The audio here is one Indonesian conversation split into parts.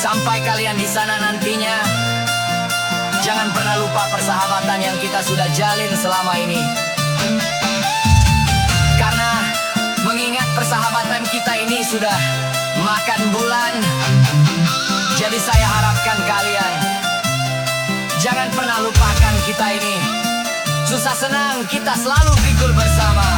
Sampai kalian di sana nantinya, jangan pernah lupa persahabatan yang kita sudah jalin selama ini. Karena mengingat persahabatan kita ini sudah makan bulan, jadi saya harapkan kalian jangan pernah lupakan kita ini. Susah senang kita selalu pikul bersama.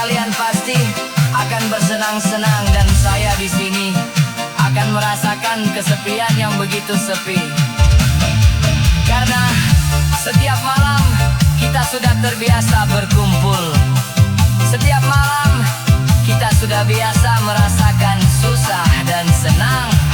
Kalian pasti akan bersenang-senang dan saya di sini akan merasakan kesepian yang begitu sepi. Karena setiap malam kita sudah terbiasa berkumpul. Setiap malam kita sudah biasa merasakan susah dan senang.